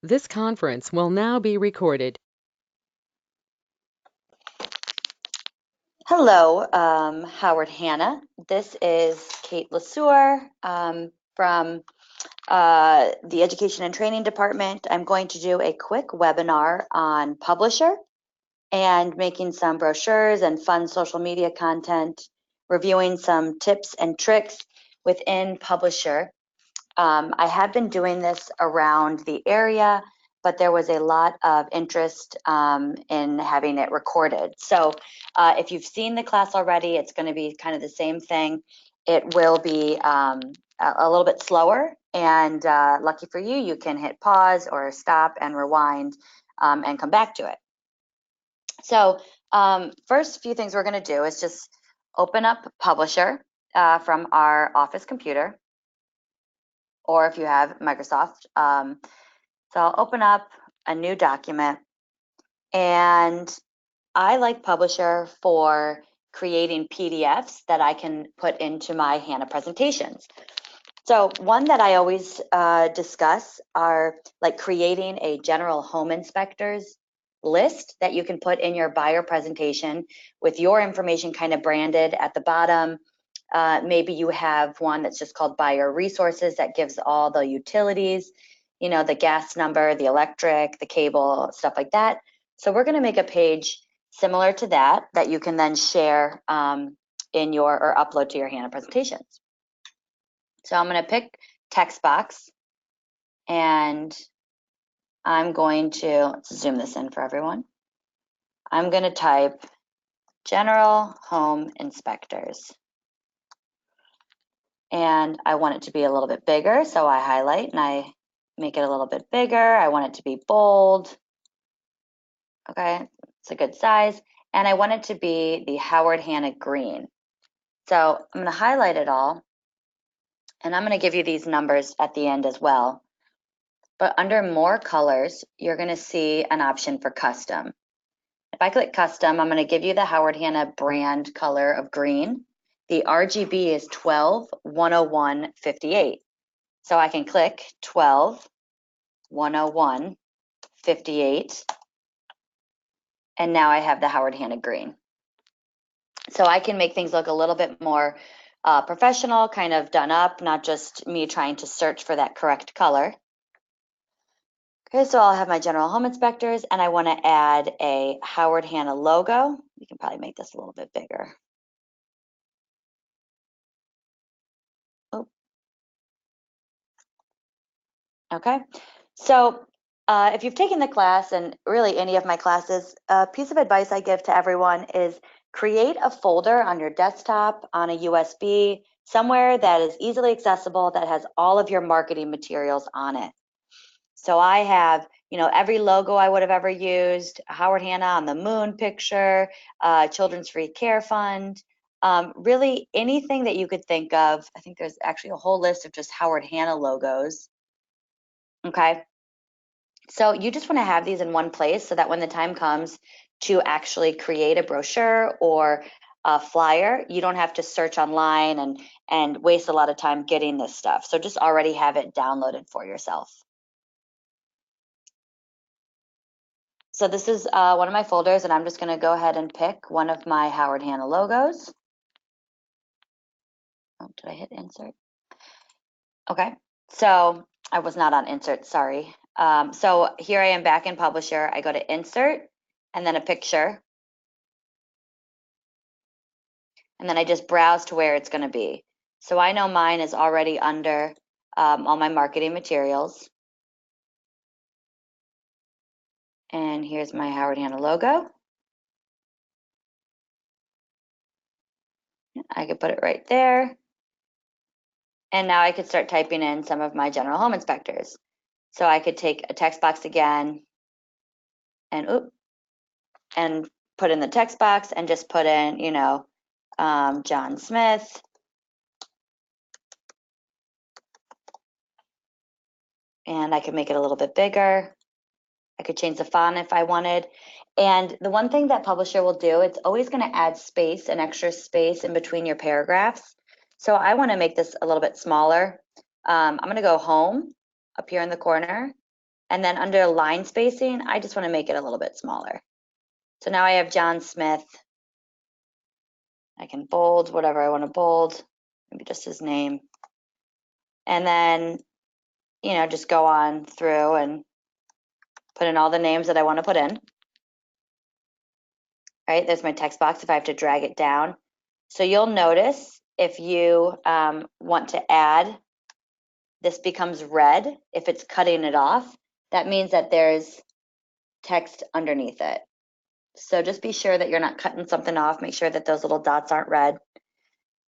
This conference will now be recorded. Hello, Howard Hanna. This is Kate LeSueur from the Education and Training Department. I'm going to do a quick webinar on Publisher and making some brochures and fun social media content, reviewing some tips and tricks within Publisher. I have been doing this around the area, but there was a lot of interest in having it recorded. So if you've seen the class already, it's going to be kind of the same thing. It will be a little bit slower, and lucky for you, you can hit pause or stop and rewind and come back to it. So first few things we're going to do is just open up Publisher from our office computer, or if you have Microsoft. So I'll open up a new document, and I like Publisher for creating PDFs that I can put into my Hanna presentations. So one that I always discuss are like creating a general home inspectors list that you can put in your buyer presentation with your information kind of branded at the bottom. Maybe you have one that's just called buyer resources that gives all the utilities, you know, the gas number, the electric, the cable, stuff like that. So we're going to make a page similar to that you can then share in your or upload to your Hanna presentations. So I'm going to pick text box, and I'm going to, let's zoom this in for everyone. I'm going to type general home inspectors. And I want it to be a little bit bigger, so I highlight and I make it a little bit bigger. I want it to be bold. Okay, it's a good size. And I want it to be the Howard Hanna green. So I'm going to highlight it all, and I'm going to give you these numbers at the end as well. But under more colors, you're going to see an option for custom. If I click custom, I'm going to give you the Howard Hanna brand color of green. The RGB is 12-101-58. So I can click 12-101-58, and now I have the Howard Hanna green. So I can make things look a little bit more professional, kind of done up, not just me trying to search for that correct color. Okay, so I'll have my general home inspectors, and I want to add a Howard Hanna logo. We can probably make this a little bit bigger. Oh. Okay, so if you've taken the class, and really any of my classes, a piece of advice I give to everyone is create a folder on your desktop, on a USB, somewhere that is easily accessible, that has all of your marketing materials on it. So I have, you know, every logo I would have ever used, Howard Hanna on the moon picture, Children's Free Care Fund, really anything that you could think of. I think there's actually a whole list of just Howard Hanna logos. Okay. So you just want to have these in one place so that when the time comes to actually create a brochure or a flyer, you don't have to search online and waste a lot of time getting this stuff. So just already have it downloaded for yourself. So this is one of my folders, and I'm just going to go ahead and pick one of my Howard Hanna logos. Oh, did I hit insert? Okay, so I was not on insert, sorry. So here I am back in Publisher. I go to insert and then a picture. And then I just browse to where it's going to be. So I know mine is already under all my marketing materials. And here's my Howard Hanna logo. I could put it right there. And now I could start typing in some of my general home inspectors. So I could take a text box again and put in the text box and just put in, you know, John Smith. And I could make it a little bit bigger. I could change the font if I wanted. And the one thing that Publisher will do, it's always going to add space, an extra space in between your paragraphs. So I want to make this a little bit smaller. I'm going to go home up here in the corner, And then under line spacing, I just want to make it a little bit smaller. So now I have John Smith. I can bold whatever I want to bold, maybe just his name. And then, you know, just go on through and put in all the names that I want to put in. Right, there's my text box if I have to drag it down. So you'll notice if you want to add, this becomes red. If it's cutting it off, that means that there's text underneath it. So just be sure that you're not cutting something off. Make sure that those little dots aren't red.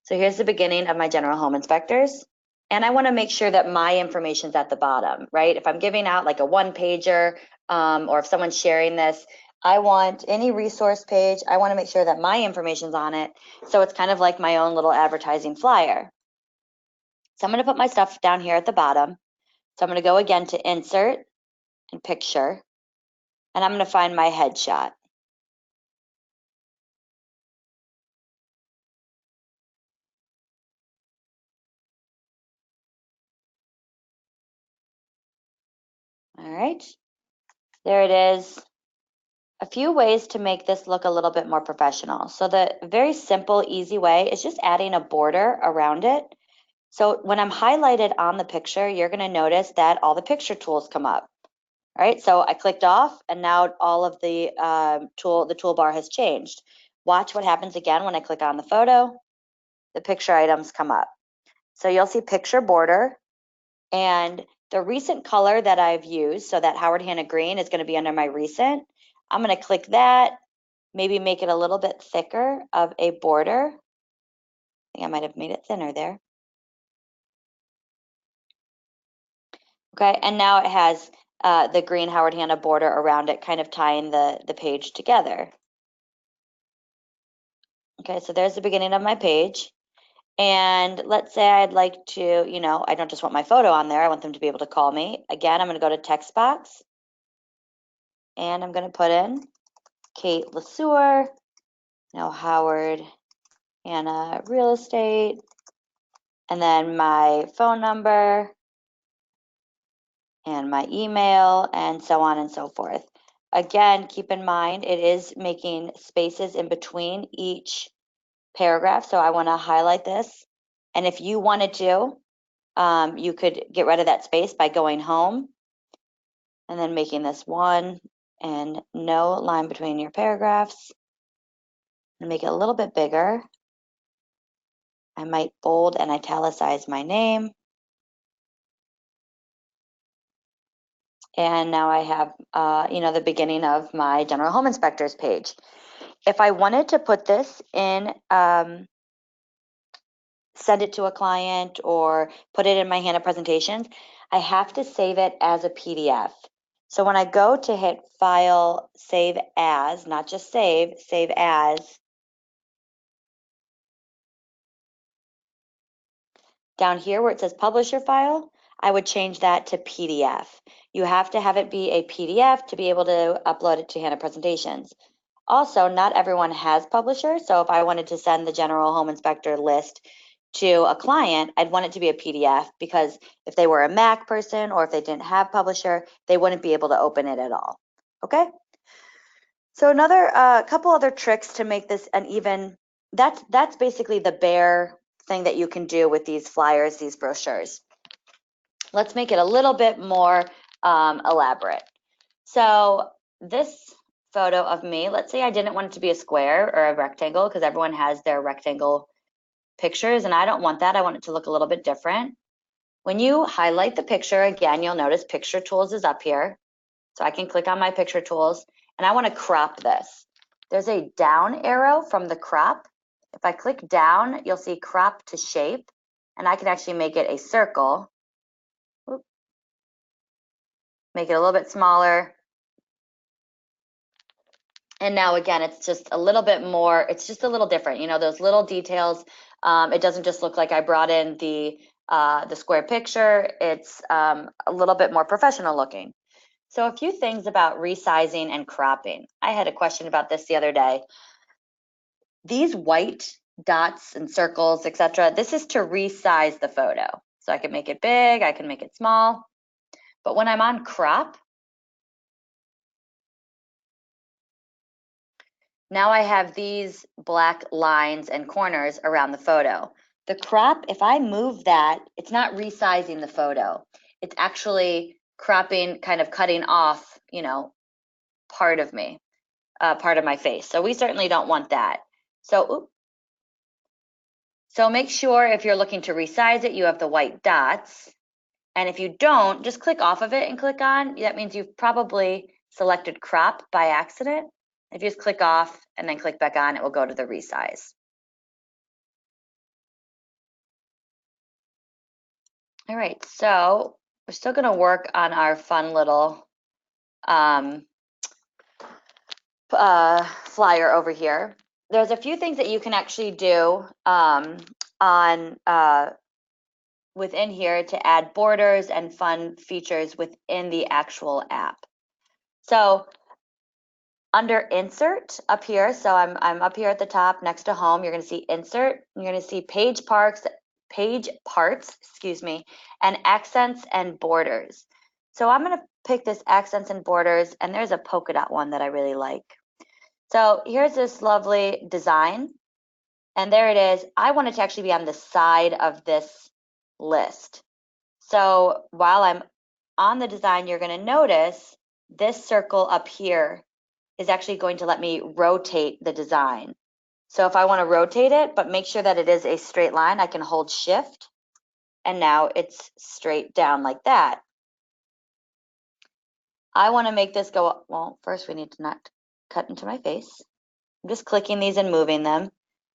So here's the beginning of my general home inspectors. And I want to make sure that my information's at the bottom, right? If I'm giving out like a one-pager or if someone's sharing this, I want any resource page, I want to make sure that my information's on it. So it's kind of like my own little advertising flyer. So I'm going to put my stuff down here at the bottom. So I'm going to go again to Insert and Picture, and I'm going to find my headshot. All right, there it is. A few ways to make this look a little bit more professional. So the very simple, easy way is just adding a border around it. So when I'm highlighted on the picture, you're going to notice that all the picture tools come up. All right, so I clicked off, and now all of the toolbar has changed. Watch what happens again when I click on the photo. The picture items come up. So you'll see picture border, and the recent color that I've used, so that Howard Hanna green is going to be under my recent. I'm going to click that, maybe make it a little bit thicker of a border. I think I might have made it thinner there. Okay, and now it has the green Howard Hanna border around it, kind of tying the page together. Okay, so there's the beginning of my page. And let's say I'd like to, you know, I don't just want my photo on there, I want them to be able to call me. Again, I'm going to go to text box, and I'm going to put in Kate LeSueur, Howard Hanna Real Estate, and then my phone number and my email, and so on and so forth. Again, keep in mind, it is making spaces in between each paragraph, so I want to highlight this. And if you wanted to, you could get rid of that space by going home and then making this one and no line between your paragraphs. And make it a little bit bigger. I might bold and italicize my name. And now I have, the beginning of my general home inspectors page. If I wanted to put this in, send it to a client or put it in my Hanna presentations, I have to save it as a PDF. So when I go to hit File, Save As, not just Save As, down here where it says Publisher File, I would change that to PDF. You have to have it be a PDF to be able to upload it to Hanna presentations. Also, not everyone has Publisher, so if I wanted to send the general home inspector list to a client, I'd want it to be a PDF, because if they were a Mac person or if they didn't have Publisher, they wouldn't be able to open it at all. Okay? So another couple other tricks to make this an even, that's basically the bare thing that you can do with these flyers, these brochures. Let's make it a little bit more elaborate. So this photo of me, let's say I didn't want it to be a square or a rectangle, because everyone has their rectangle pictures, and I don't want that. I want it to look a little bit different. When you highlight the picture, again, you'll notice Picture Tools is up here. So I can click on my Picture Tools, and I want to crop this. There's a down arrow from the crop. If I click down, you'll see crop to shape, and I can actually make it a circle. Make it a little bit smaller. And now again, it's just a little bit more, it's just a little different. Those little details, it doesn't just look like I brought in the square picture. It's a little bit more professional looking. So a few things about resizing and cropping. I had a question about this the other day. These white dots and circles, etc., this is to resize the photo. So I can make it big, I can make it small. But when I'm on crop, Now I have these black lines and corners around the photo. The crop, if I move that, it's not resizing the photo. It's actually cropping, kind of cutting off, you know, part of me, part of my face. So we certainly don't want that. So make sure if you're looking to resize it, you have the white dots. And if you don't, just click off of it and click on. That means you've probably selected crop by accident. If you just click off and then click back on, it will go to the resize. All right, so we're still going to work on our fun little flyer over here. There's a few things that you can actually do within here to add borders and fun features within the actual app. So under insert up here, so I'm up here at the top next to home, you're going to see insert, you're going to see page parts, excuse me, and accents and borders. So I'm going to pick this accents and borders, and there's a polka dot one that I really like. So here's this lovely design, and there it is. I want it to actually be on the side of this list. So while I'm on the design, you're going to notice this circle up here is actually going to let me rotate the design. So if I want to rotate it, but make sure that it is a straight line, I can hold shift, and now it's straight down like that. I want to make this go, well, first we need to not cut into my face. I'm just clicking these and moving them,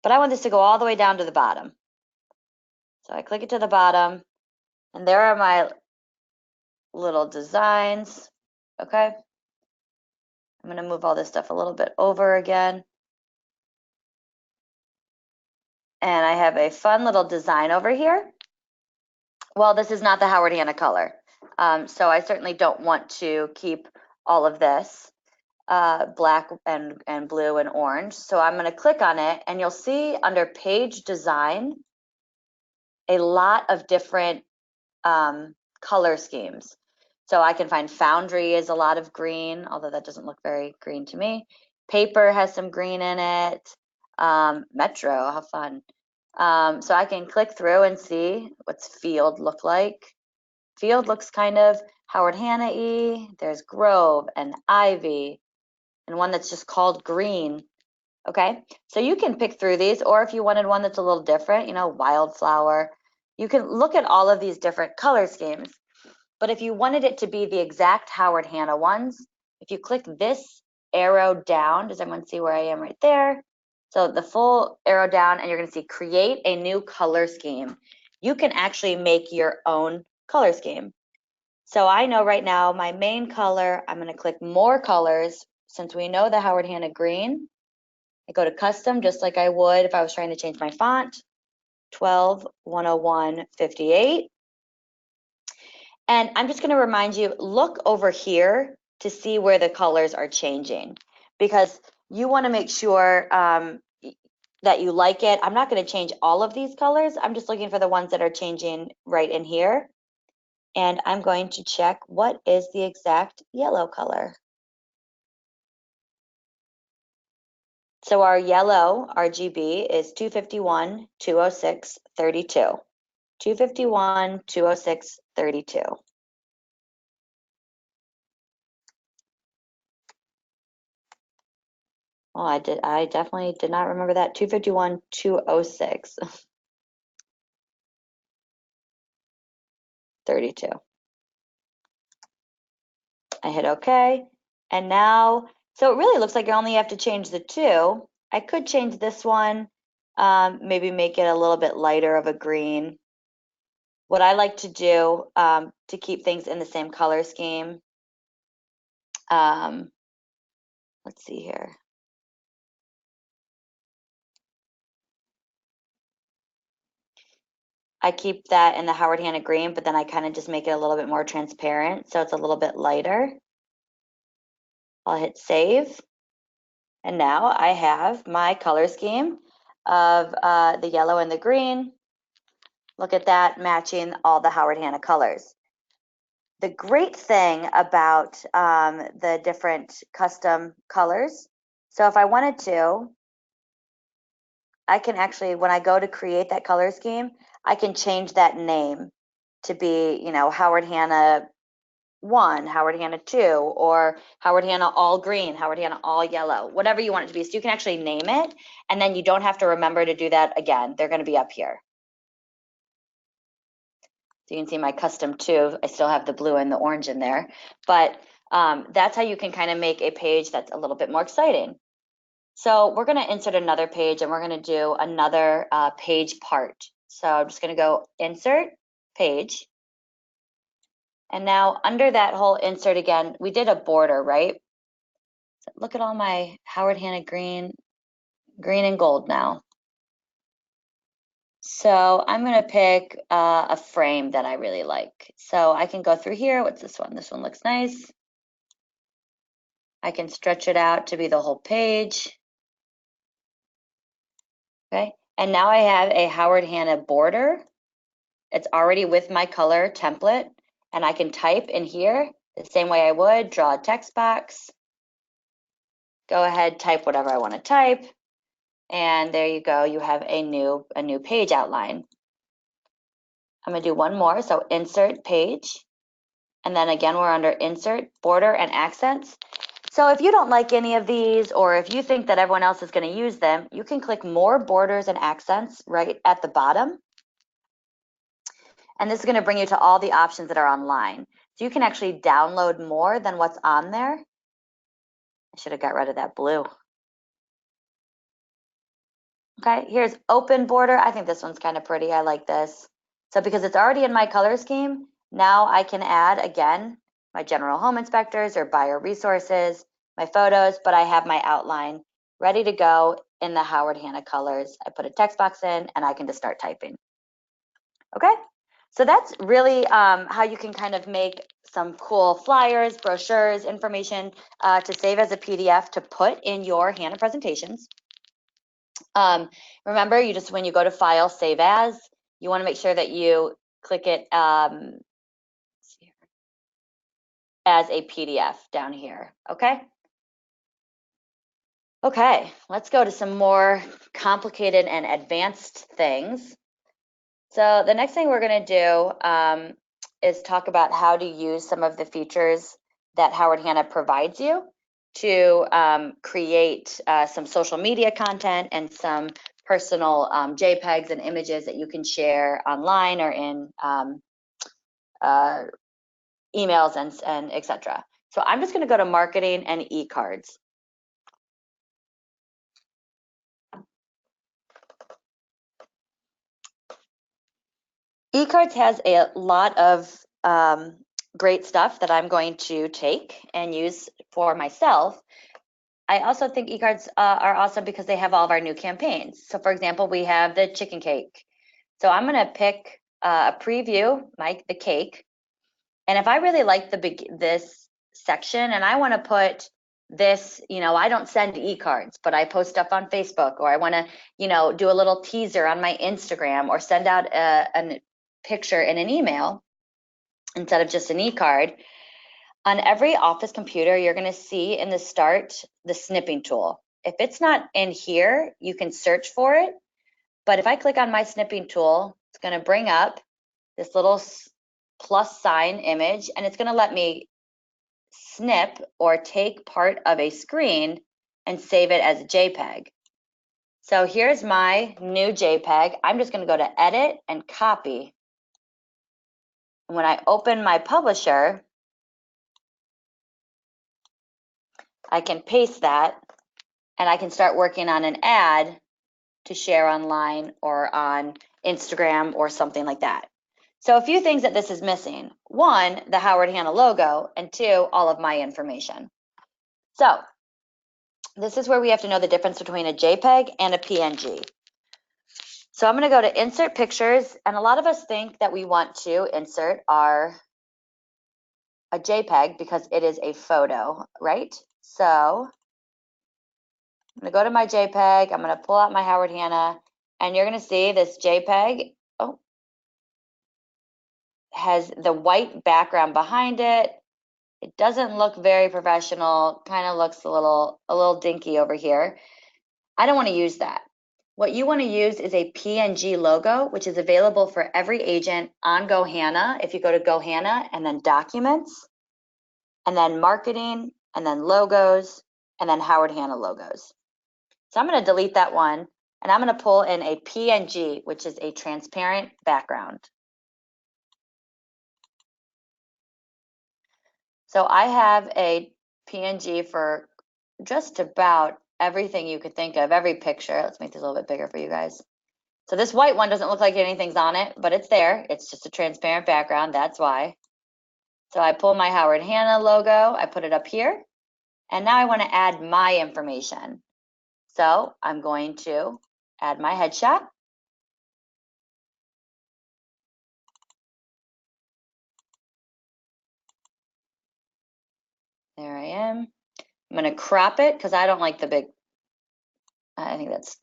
but I want this to go all the way down to the bottom. So I click it to the bottom, and there are my little designs, okay? I'm going to move all this stuff a little bit over again. And I have a fun little design over here. Well, this is not the Howard Hanna color. So I certainly don't want to keep all of this black and blue and orange. So I'm going to click on it, and you'll see under page design a lot of different color schemes. So I can find Foundry is a lot of green, although that doesn't look very green to me. Paper has some green in it. Metro, how fun. So I can click through and see what's Field look like. Field looks kind of Howard Hanna-y. There's Grove and Ivy, and one that's just called Green. Okay, so you can pick through these, or if you wanted one that's a little different, you know, Wildflower, you can look at all of these different color schemes. But if you wanted it to be the exact Howard Hanna ones, if you click this arrow down, does everyone see where I am right there? So the full arrow down, and you're going to see create a new color scheme. You can actually make your own color scheme. So I know right now my main color, I'm going to click more colors. Since we know the Howard Hanna green, I go to custom just like I would if I was trying to change my font, 12, 101, 58. And I'm just going to remind you, look over here to see where the colors are changing, because you want to make sure that you like it. I'm not going to change all of these colors. I'm just looking for the ones that are changing right in here. And I'm going to check what is the exact yellow color. So our yellow RGB is 251, 206, 32. 251, 206, 32. Oh, I definitely did not remember that. 251, 206. 32. I hit OK. And now, so it really looks like I only have to change the two. I could change this one, maybe make it a little bit lighter of a green. What I like to do to keep things in the same color scheme, let's see here. I keep that in the Howard Hanna green, but then I kind of just make it a little bit more transparent, so it's a little bit lighter. I'll hit save. And now I have my color scheme of the yellow and the green. Look at that, matching all the Howard Hanna colors. The great thing about the different custom colors So if I wanted to, I can actually, when I go to create that color scheme, I can change that name to be, you know, Howard Hanna 1, Howard Hanna 2, or Howard Hanna all green, Howard Hanna all yellow, whatever you want it to be. So you can actually name it, and then you don't have to remember to do that again. They're going to be up here. So you can see my custom 2. I still have the blue and the orange in there, but that's how you can kind of make a page that's a little bit more exciting. So we're going to insert another page, and we're going to do another page part. So I'm just going to go insert page. And now under that whole insert again, we did a border, right? So look at all my Howard Hanna green and gold now. So I'm going to pick a frame that I really like. So I can go through here. What's this one? This one looks nice. I can stretch it out to be the whole page. Okay. And now I have a Howard Hanna border. It's already with my color template, and I can type in here the same way I would, draw a text box. Go ahead, type whatever I want to type. And there you go, you have a new page outline. I'm going to do one more, so insert page. And then again, we're under insert, border, and accents. So if you don't like any of these, or if you think that everyone else is going to use them, you can click more borders and accents right at the bottom. And this is going to bring you to all the options that are online. So you can actually download more than what's on there. I should have got rid of that blue. Okay, here's open border. I think this one's kind of pretty. I like this. So because it's already in my color scheme, now I can add, again, my general home inspectors or buyer resources, my photos, but I have my outline ready to go in the Howard Hanna colors. I put a text box in, and I can just start typing. Okay, so that's really how you can kind of make some cool flyers, brochures, information to save as a PDF to put in your Hanna presentations. Remember, when you go to File, Save As, you want to make sure that you click it as a PDF down here, okay? Okay, let's go to some more complicated and advanced things. So the next thing we're going to do is talk about how to use some of the features that Howard Hanna provides you to create some social media content and some personal JPEGs and images that you can share online or in emails and etc. So I'm just going to go to marketing and e-cards. E-cards has a lot of great stuff that I'm going to take and use for myself. I also think e-cards are awesome because they have all of our new campaigns. So for example, we have the chicken cake. So I'm going to pick a preview, the cake. And if I really like this section and I want to put this, I don't send e-cards, but I post stuff on Facebook, or I want to, do a little teaser on my Instagram, or send out a picture in an email instead of just an e-card. On every office computer, you're going to see in the start the snipping tool. If it's not in here, you can search for it. But if I click on my snipping tool, it's going to bring up this little plus sign image, and it's going to let me snip or take part of a screen and save it as a JPEG. So here's my new JPEG. I'm just going to go to Edit and Copy. And when I open my publisher, I can paste that, and I can start working on an ad to share online or on Instagram or something like that. So a few things that this is missing. 1, the Howard Hanna logo, and 2, all of my information. So this is where we have to know the difference between a JPEG and a PNG. So I'm going to go to Insert Pictures, and a lot of us think that we want to insert a JPEG because it is a photo, right? So I'm going to go to my JPEG, I'm going to pull out my Howard Hanna, and you're going to see this JPEG has the white background behind it. It doesn't look very professional, kind of looks a little dinky over here. I don't want to use that. What you want to use is a Png logo, which is available for every agent on Go Hanna. If you go to Go Hanna and then Documents, and then Marketing, and then Logos, and then Howard Hanna logos. So I'm going to delete that one, and I'm going to pull in a PNG, which is a transparent background. So I have a PNG for just about everything you could think of, every picture. Let's make this a little bit bigger for you guys. So this white one doesn't look like anything's on it, but it's there. It's just a transparent background, that's why. So I pull my Howard Hanna logo, I put it up here, and now I want to add my information. So I'm going to add my headshot. There I am. I'm going to crop it because I don't like the big, I think that's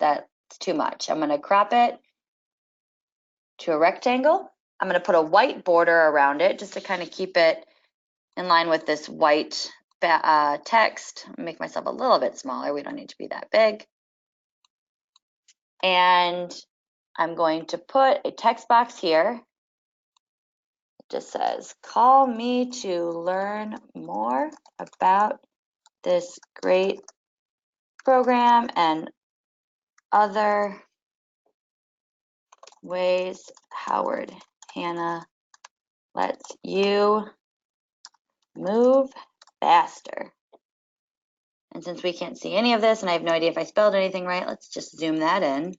too much. I'm going to crop it to a rectangle. I'm going to put a white border around it just to kind of keep it in line with this white text. Make myself a little bit smaller. We don't need to be that big. And I'm going to put a text box here. It just says, call me to learn more about this great program and other ways Howard Hanna lets you move faster. And since we can't see any of this and I have no idea if I spelled anything right, let's just zoom that in.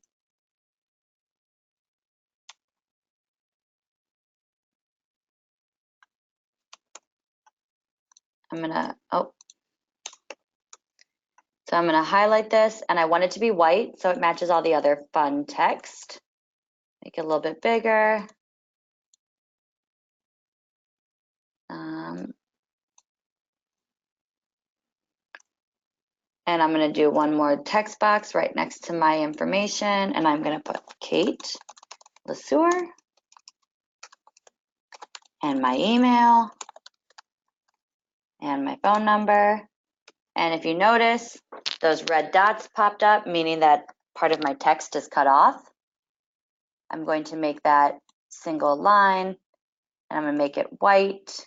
I'm gonna highlight this, and I want it to be white so it matches all the other fun text. Make it a little bit bigger. And I'm going to do one more text box right next to my information, and I'm going to put Kate LeSueur and my email and my phone number. And if you notice, those red dots popped up, meaning that part of my text is cut off. I'm going to make that single line, and I'm going to make it white.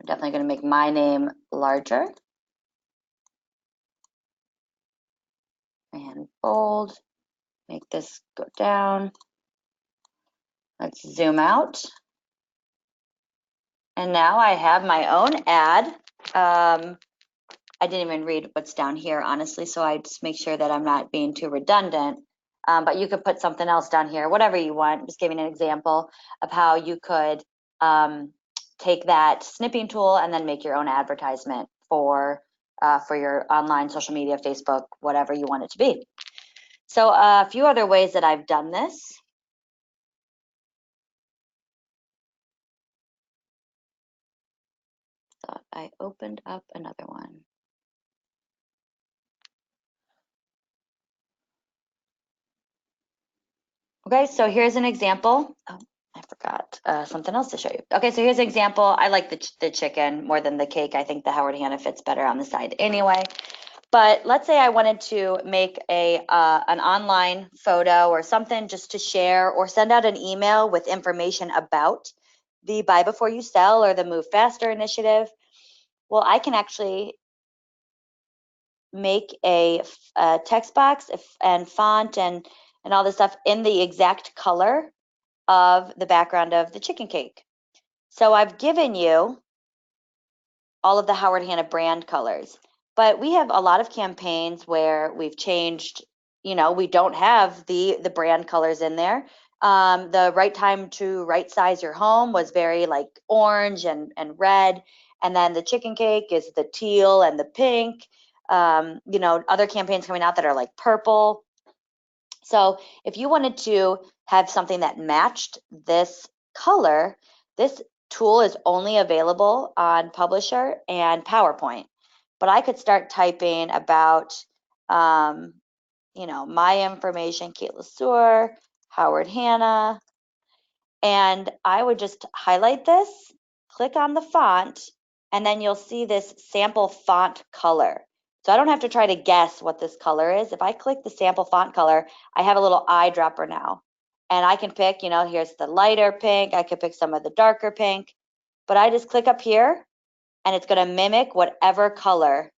I'm definitely going to make my name larger and bold. Make this go down. Let's zoom out. And now I have my own ad. I didn't even read what's down here, honestly, so I just make sure that I'm not being too redundant. But you could put something else down here, whatever you want. Just giving an example of how you could take that snipping tool and then make your own advertisement for your online social media, Facebook, whatever you want it to be. So a few other ways that I've done this. Thought I opened up another one. Okay, so here's an example. Oh, I forgot something else to show you. Okay, so here's an example. I like the chicken more than the cake. I think the Howard Hanna fits better on the side anyway. But let's say I wanted to make an online photo or something just to share or send out an email with information about the Buy Before You Sell or the Move Faster initiative. Well, I can actually make a text box and font and all this stuff in the exact color of the background of the chicken cake. So I've given you all of the Howard Hanna brand colors, but we have a lot of campaigns where we've changed, we don't have the brand colors in there. The right time to right size your home was very like orange and red. And then the chicken cake is the teal and the pink. Other campaigns coming out that are like purple. So if you wanted to have something that matched this color, this tool is only available on Publisher and PowerPoint. But I could start typing about, my information, Kate LeSueur, Howard Hanna, and I would just highlight this, click on the font, and then you'll see this sample font color. So I don't have to try to guess what this color is. If I click the sample font color, I have a little eyedropper now. And I can pick, here's the lighter pink. I could pick some of the darker pink. But I just click up here, and it's going to mimic whatever color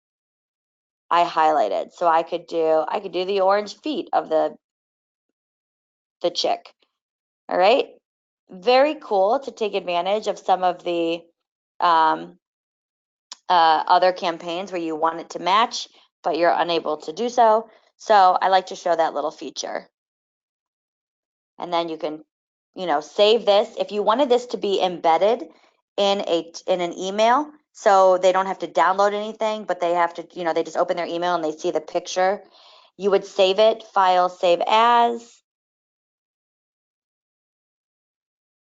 I highlighted. So I could do the orange feet of the chick. All right. Very cool to take advantage of some of the other campaigns where you want it to match, but you're unable to do so. So I like to show that little feature. And then you can, save this. If you wanted this to be embedded in an email, so they don't have to download anything, but they have to, they just open their email and they see the picture, you would save it, File, Save As.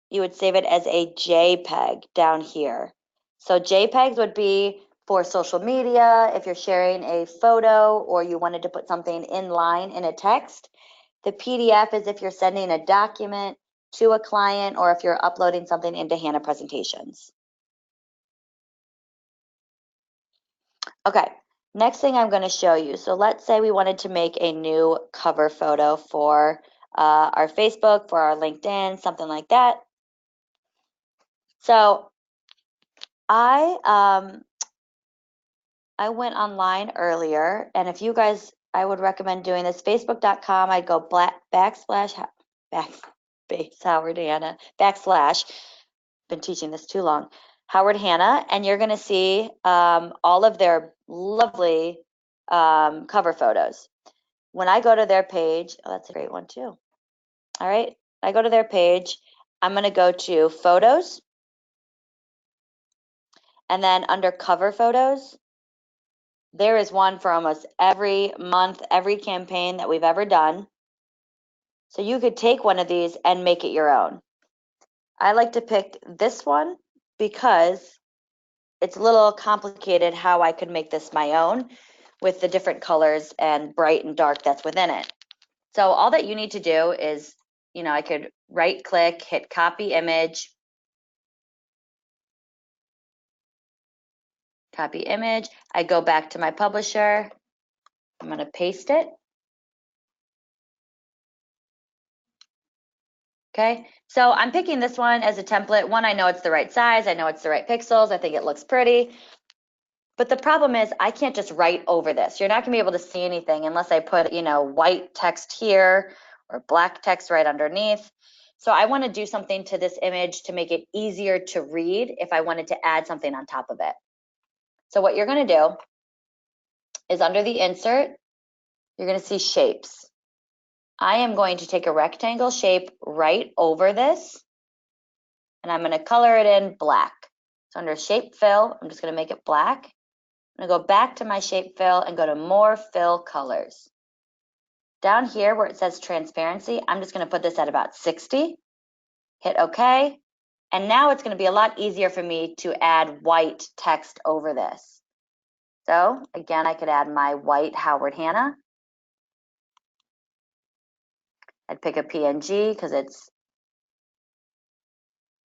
You would save it as a JPEG down here. So JPEGs would be for social media, if you're sharing a photo or you wanted to put something in line in a text. The PDF is if you're sending a document to a client or if you're uploading something into Hanna presentations. Okay, next thing I'm going to show you. So let's say we wanted to make a new cover photo for our Facebook, for our LinkedIn, something like that. So I went online earlier, and if you guys, I would recommend doing this. Facebook.com, I'd go backslash Howard Hanna, backslash, been teaching this too long, Howard Hanna, and you're going to see all of their lovely cover photos. When I go to their page, oh, that's a great one too. All right, I go to their page, I'm going to go to Photos, and then under Cover Photos, there is one for almost every month, every campaign that we've ever done. So you could take one of these and make it your own. I like to pick this one because it's a little complicated how I could make this my own with the different colors and bright and dark that's within it. So all that you need to do is, I could right click, hit copy image, I go back to my publisher, I'm going to paste it. Okay, so I'm picking this one as a template. One, I know it's the right size, I know it's the right pixels, I think it looks pretty. But the problem is I can't just write over this. You're not gonna be able to see anything unless I put, white text here or black text right underneath. So I wanna do something to this image to make it easier to read if I wanted to add something on top of it. So what you're gonna do is under the insert, you're gonna see shapes. I am going to take a rectangle shape right over this, and I'm going to color it in black. So under shape fill, I'm just going to make it black. I'm going to go back to my shape fill and go to more fill colors. Down here where it says transparency, I'm just going to put this at about 60. Hit OK. And now it's going to be a lot easier for me to add white text over this. So again, I could add my white Howard Hanna. I'd pick a PNG because it's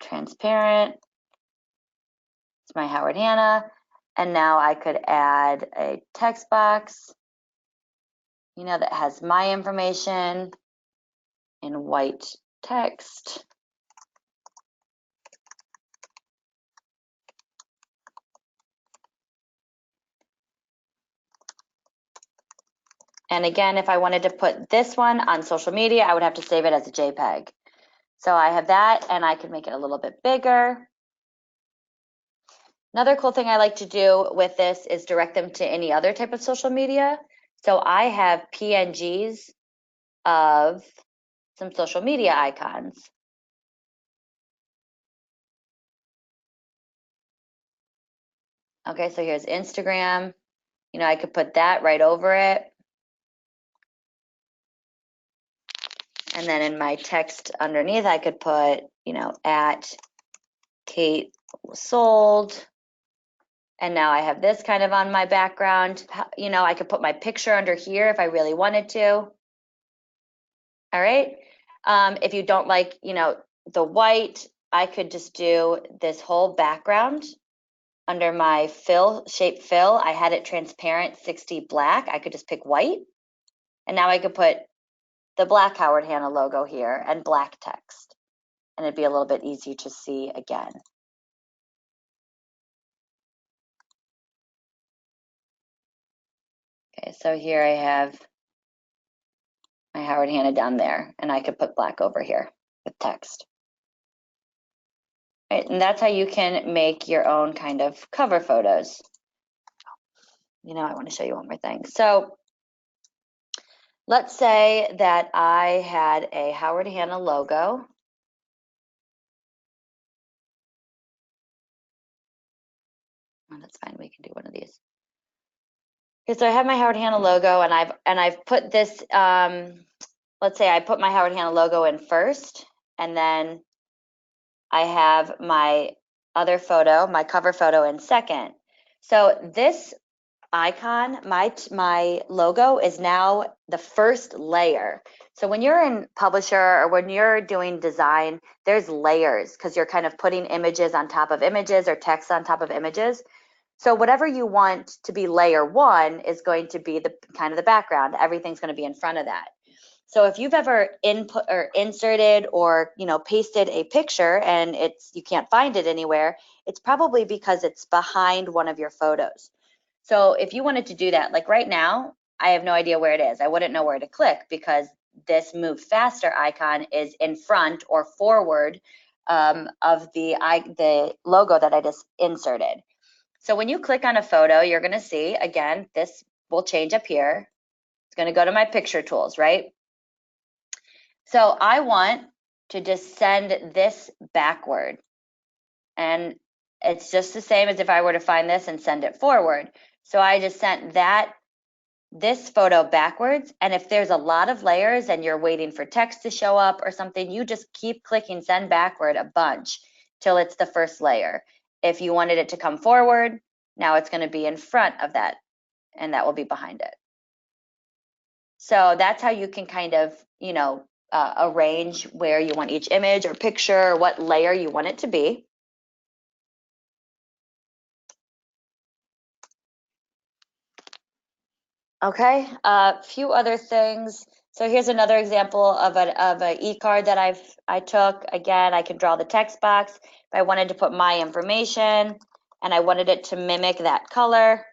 transparent. It's my Howard Hanna. And now I could add a text box, that has my information in white text. And again, if I wanted to put this one on social media, I would have to save it as a JPEG. So I have that, and I can make it a little bit bigger. Another cool thing I like to do with this is direct them to any other type of social media. So I have PNGs of some social media icons. Okay, so here's Instagram. I could put that right over it. And then in my text underneath, I could put, at Kate sold. And now I have this kind of on my background. I could put my picture under here if I really wanted to. All right. If you don't like, the white, I could just do this whole background. under my shape fill, I had it transparent 60 black. I could just pick white. And now I could put the black Howard Hanna logo here and black text. And it'd be a little bit easier to see again. Okay, so here I have my Howard Hanna down there, and I could put black over here with text. Right, and that's how you can make your own kind of cover photos. You know, I want to show you one more thing. So let's say that I had a Howard Hanna logo. Oh, that's fine. We can do one of these. Okay, so I have my Howard Hanna logo, and I've put this. Let's say I put my Howard Hanna logo in first, and then I have my other photo, my cover photo, in second. So this icon, my logo, is now the first layer. So when you're in Publisher or when you're doing design, there's layers because you're kind of putting images on top of images or text on top of images. So whatever you want to be layer one is going to be the kind of the background. Everything's going to be in front of that. So if you've ever input or inserted or pasted a picture and you can't find it anywhere, it's probably because it's behind one of your photos. So if you wanted to do that, like right now, I have no idea where it is. I wouldn't know where to click because this move faster icon is in front or forward of the logo that I just inserted. So when you click on a photo, you're going to see, again, this will change up here. It's going to go to my picture tools, right? So I want to just send this backward. And it's just the same as if I were to find this and send it forward. So I just sent this photo backwards. And if there's a lot of layers and you're waiting for text to show up or something, you just keep clicking send backward a bunch till it's the first layer. If you wanted it to come forward, now it's going to be in front of that, and that will be behind it. So that's how you can kind of, arrange where you want each image or picture or what layer you want it to be. Okay, a few other things. So here's another example of an e-card that I took. Again, I can draw the text box. If I wanted to put my information and I wanted it to mimic that color,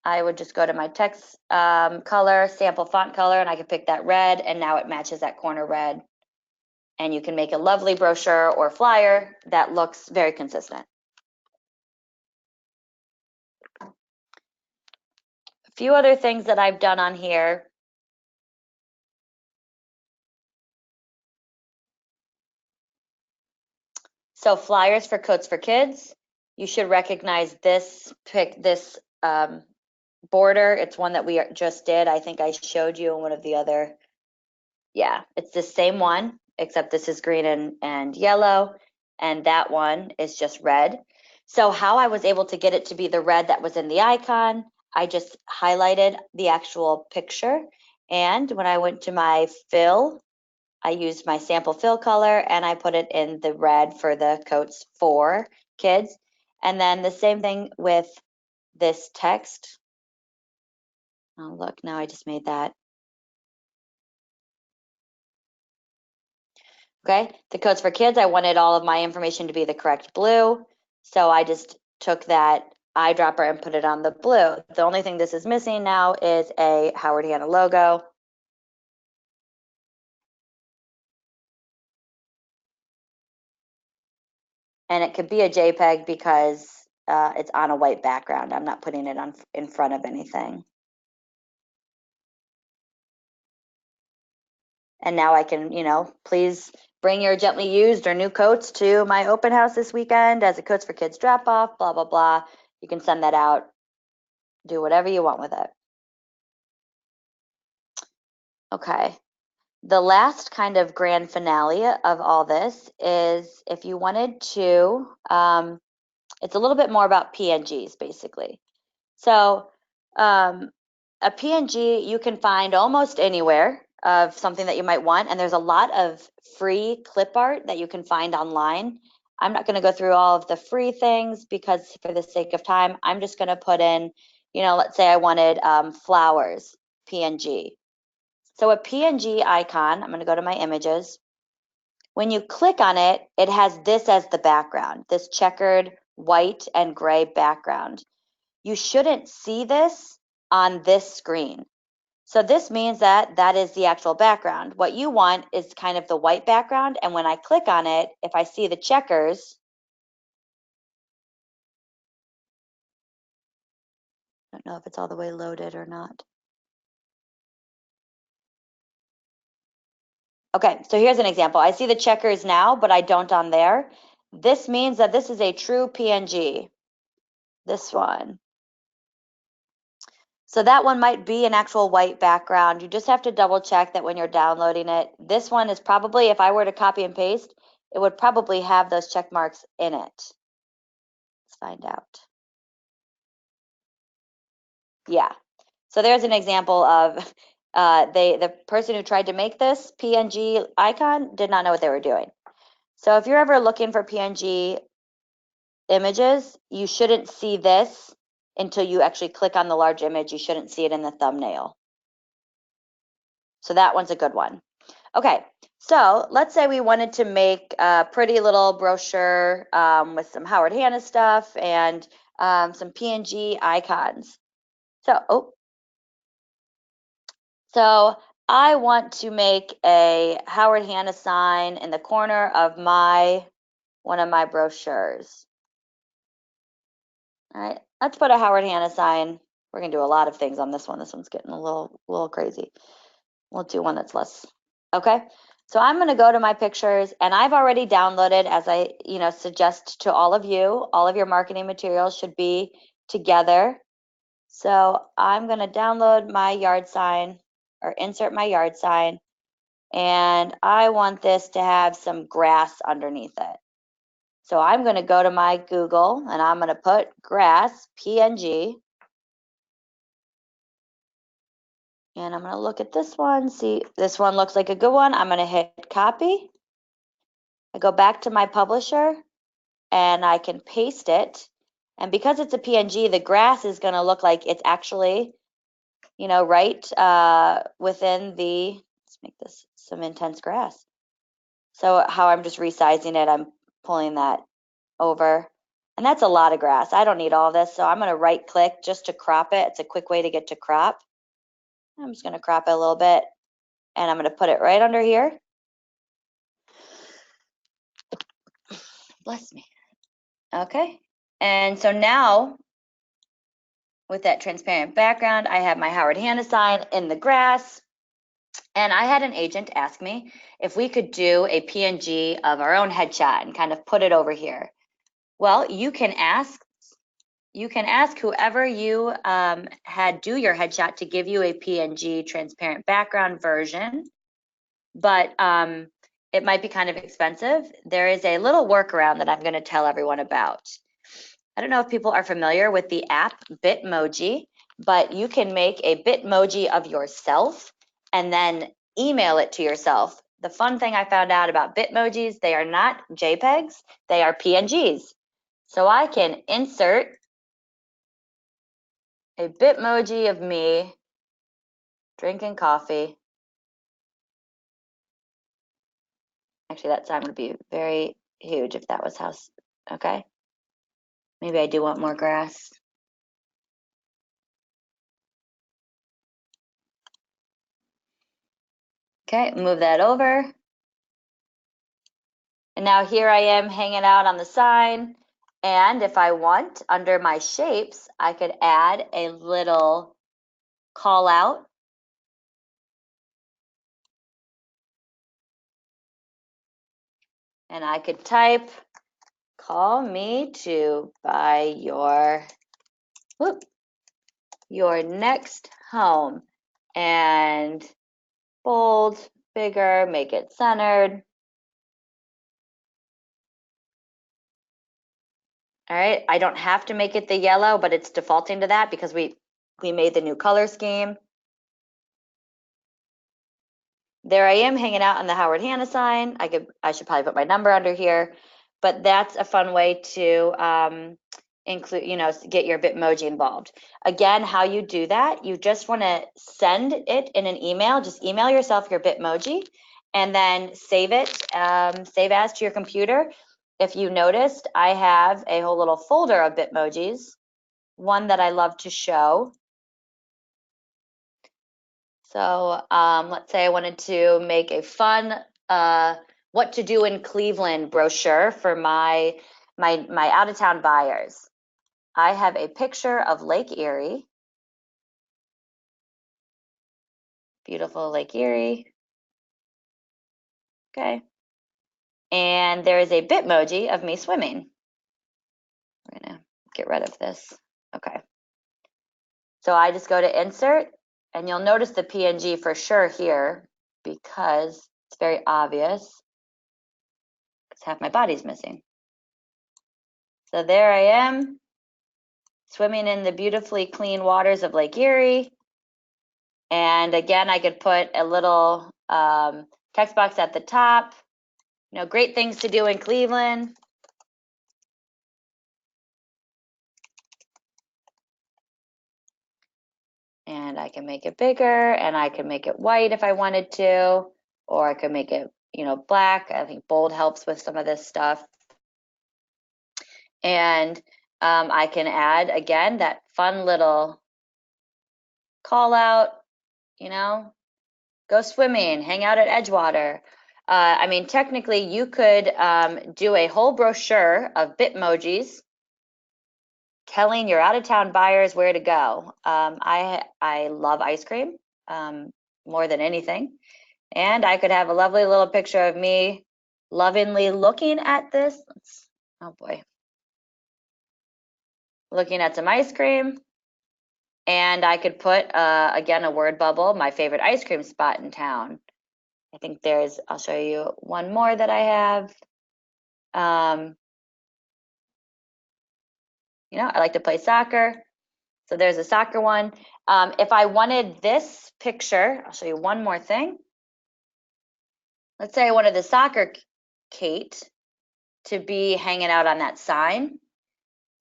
I would just go to my text color, sample font color, and I could pick that red, and now it matches that corner red. And you can make a lovely brochure or flyer that looks very consistent. A few other things that I've done on here. So flyers for Coats for Kids. You should recognize this border. It's one that we just did. I think I showed you in one of the other. Yeah, it's the same one, except this is green and yellow, and that one is just red. So how I was able to get it to be the red that was in the icon, I just highlighted the actual picture. And when I went to my fill, I used my sample fill color and I put it in the red for the Coats for Kids. And then the same thing with this text. Oh, look, now I just made that. Okay, the Coats for Kids, I wanted all of my information to be the correct blue. So I just took that eyedropper and put it on the blue. The only thing this is missing now is a Howard Hanna logo. And it could be a JPEG because it's on a white background. I'm not putting it in front of anything. And now I can, please bring your gently used or new coats to my open house this weekend as a Coats for Kids drop off, blah, blah, blah. You can send that out, do whatever you want with it. Okay. The last kind of grand finale of all this is if you wanted to, it's a little bit more about PNGs basically. So a PNG you can find almost anywhere of something that you might want, and there's a lot of free clip art that you can find online. I'm not going to go through all of the free things because for the sake of time, I'm just going to put in, let's say I wanted flowers, PNG. So a PNG icon, I'm going to go to my images. When you click on it, it has this as the background, this checkered white and gray background. You shouldn't see this on this screen. So this means that that is the actual background. What you want is kind of the white background, and when I click on it, if I see the checkers, I don't know if it's all the way loaded or not. Okay, so here's an example. I see the checkers now, but I don't on there. This means that this is a true PNG, this one. So that one might be an actual white background. You just have to double check that when you're downloading it. This one is probably, if I were to copy and paste, it would probably have those check marks in it. Let's find out. Yeah. So there's an example of the person who tried to make this PNG icon did not know what they were doing. So if you're ever looking for PNG images, you shouldn't see this until you actually click on the large image. You shouldn't see it in the thumbnail. So that one's a good one. Okay, so let's say we wanted to make a pretty little brochure with some Howard Hanna stuff and some PNG icons. So I want to make a Howard Hanna sign in the corner of one of my brochures. All right, let's put a Howard Hanna sign. We're gonna do a lot of things on this one. This one's getting a little crazy. We'll do one that's less. Okay, so I'm gonna go to my pictures, and I've already downloaded, as I suggest to all of you. All of your marketing materials should be together. So I'm gonna download my yard sign or insert my yard sign, and I want this to have some grass underneath it. So I'm going to go to my Google and I'm going to put grass PNG, and I'm going to look at this one, see this one looks like a good one. I'm going to hit copy. I go back to my publisher and I can paste it, and because it's a PNG, the grass is going to look like it's actually right within the, let's make this some intense grass. So how I'm just resizing it, I'm pulling that over. And that's a lot of grass. I don't need all this, so I'm going to right click just to crop it. It's a quick way to get to crop. I'm just going to crop it a little bit, and I'm going to put it right under here. Bless me. Okay. And so now, with that transparent background, I have my Howard Hanna sign in the grass. And I had an agent ask me if we could do a PNG of our own headshot and kind of put it over here. Well, you can ask whoever you had do your headshot to give you a PNG transparent background version, but it might be kind of expensive. There is a little workaround that I'm going to tell everyone about. I don't know if people are familiar with the app Bitmoji, but you can make a Bitmoji of yourself and then email it to yourself. The fun thing I found out about Bitmojis, they are not JPEGs, they are PNGs. So I can insert a Bitmoji of me drinking coffee. Actually, that sign would be very huge if that was how, okay. Maybe I do want more grass. Okay, move that over. And now here I am hanging out on the sign. And if I want, under my shapes, I could add a little call out. And I could type, call me to buy your next home. And bold, bigger, make it centered. All right, I don't have to make it the yellow, but it's defaulting to that because we made the new color scheme. There I am hanging out on the Howard Hanna sign. I should probably put my number under here, but that's a fun way to include, get your Bitmoji involved. Again, how you do that, you just want to send it in an email. Just email yourself your Bitmoji and then save it, save as to your computer. If you noticed, I have a whole little folder of Bitmojis, one that I love to show. So let's say I wanted to make a fun what to do in Cleveland brochure for my out-of-town buyers. I have a picture of Lake Erie. Beautiful Lake Erie. Okay. And there is a Bitmoji of me swimming. We're gonna get rid of this. Okay. So I just go to insert, and you'll notice the PNG for sure here because it's very obvious because half my body's missing. So there I am, swimming in the beautifully clean waters of Lake Erie. And again, I could put a little text box at the top, great things to do in Cleveland. And I can make it bigger, and I can make it white if I wanted to, or I could make it, black. I think bold helps with some of this stuff. And I can add, again, that fun little call out, go swimming, hang out at Edgewater. I mean, technically, you could do a whole brochure of Bitmojis telling your out-of-town buyers where to go. I love ice cream more than anything. And I could have a lovely little picture of me lovingly looking at this. Oh boy. Looking at some ice cream. And I could put, again, a word bubble, my favorite ice cream spot in town. I think I'll show you one more that I have. I like to play soccer. So there's a soccer one. If I wanted this picture, I'll show you one more thing. Let's say I wanted the soccer Kate to be hanging out on that sign.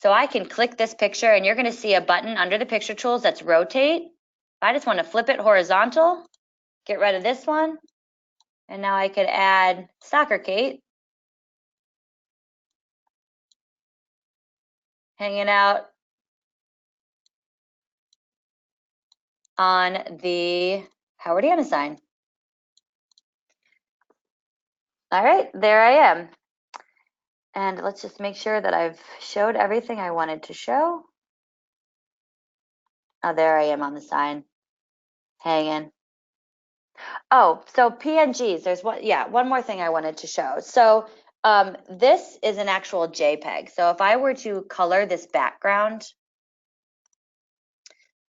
So I can click this picture, and you're going to see a button under the picture tools that's rotate. I just want to flip it horizontal, get rid of this one, and now I could add soccer Kate hanging out on the Howard Hanna sign. All right, there I am. And let's just make sure that I've showed everything I wanted to show. Oh, there I am on the sign, hanging. Oh, so PNGs, there's one more thing I wanted to show. So this is an actual JPEG. So if I were to color this background,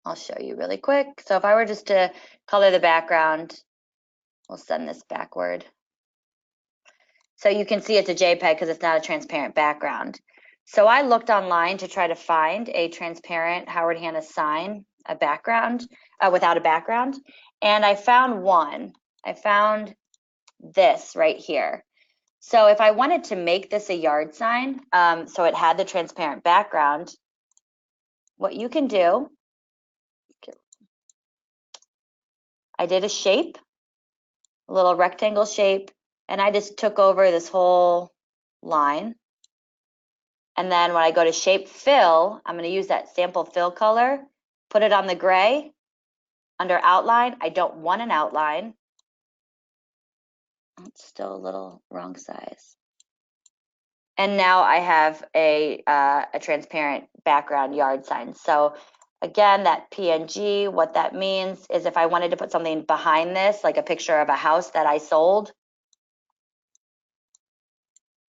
I'll show you really quick. So if I were just to color the background, we'll send this backward. So you can see it's a JPEG because it's not a transparent background. So I looked online to try to find a transparent Howard Hanna sign, a background, without a background. And I found one. I found this right here. So if I wanted to make this a yard sign, so it had the transparent background, what you can do, I did a shape, a little rectangle shape, and I just took over this whole line. And then when I go to shape fill, I'm going to use that sample fill color, put it on the gray. Under outline, I don't want an outline. It's still a little wrong size. And now I have a transparent background yard sign. So again, that PNG, what that means is if I wanted to put something behind this, like a picture of a house that I sold,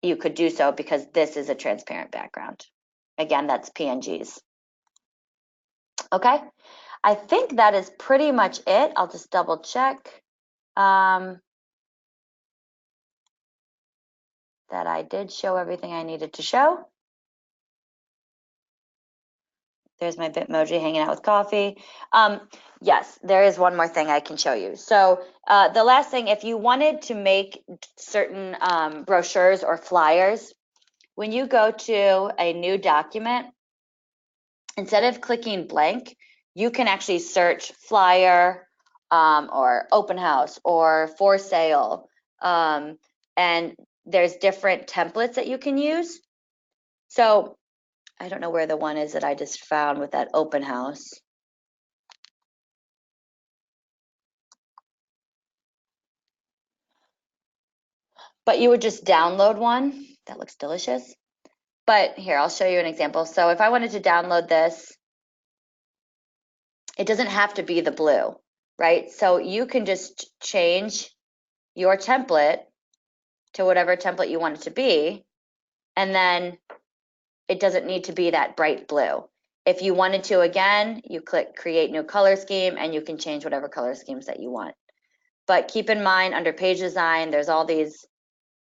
you could do so because this is a transparent background. Again, that's PNGs. Okay, I think that is pretty much it. I'll just double check that I did show everything I needed to show. There's my Bitmoji hanging out with coffee. Yes, there is one more thing I can show you. So the last thing, if you wanted to make certain brochures or flyers, when you go to a new document, instead of clicking blank, you can actually search flyer or open house or for sale. And there's different templates that you can use. So I don't know where the one is that I just found with that open house. But you would just download one. That looks delicious. But here, I'll show you an example. So if I wanted to download this, it doesn't have to be the blue, right? So you can just change your template to whatever template you want it to be, and then it doesn't need to be that bright blue. If you wanted to, again, you click create new color scheme and you can change whatever color schemes that you want. But keep in mind, under page design, there's all these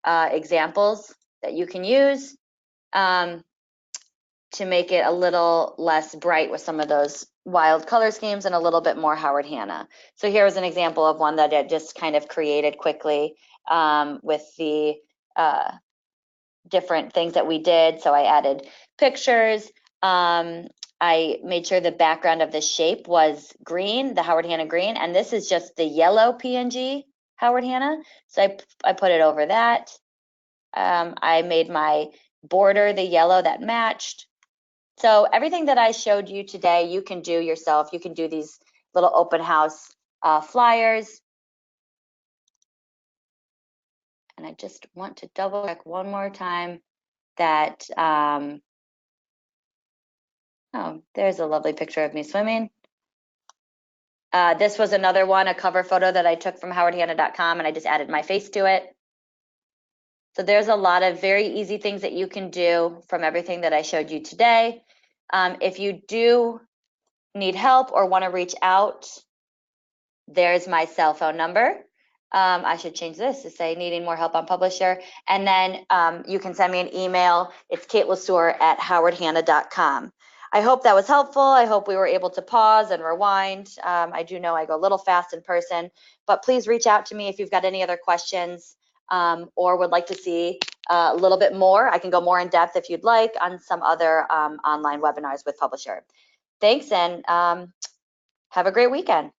examples that you can use to make it a little less bright with some of those wild color schemes and a little bit more Howard Hanna. So here was an example of one that I just kind of created quickly with the different things that we did. So I added pictures. I made sure the background of the shape was green, the Howard Hanna green, and this is just the yellow PNG Howard Hanna. So I put it over that. I made my border the yellow that matched. So everything that I showed you today, you can do yourself. You can do these little open house flyers. And I just want to double check one more time that, oh, there's a lovely picture of me swimming. This was another one, a cover photo that I took from howardhanna.com, and I just added my face to it. So there's a lot of very easy things that you can do from everything that I showed you today. If you do need help or want to reach out, there's my cell phone number. I should change this to say needing more help on Publisher. And then you can send me an email. It's katelesur@howardhanna.com. I hope that was helpful. I hope we were able to pause and rewind. I do know I go a little fast in person, but please reach out to me if you've got any other questions or would like to see a little bit more. I can go more in depth if you'd like on some other online webinars with Publisher. Thanks, and have a great weekend.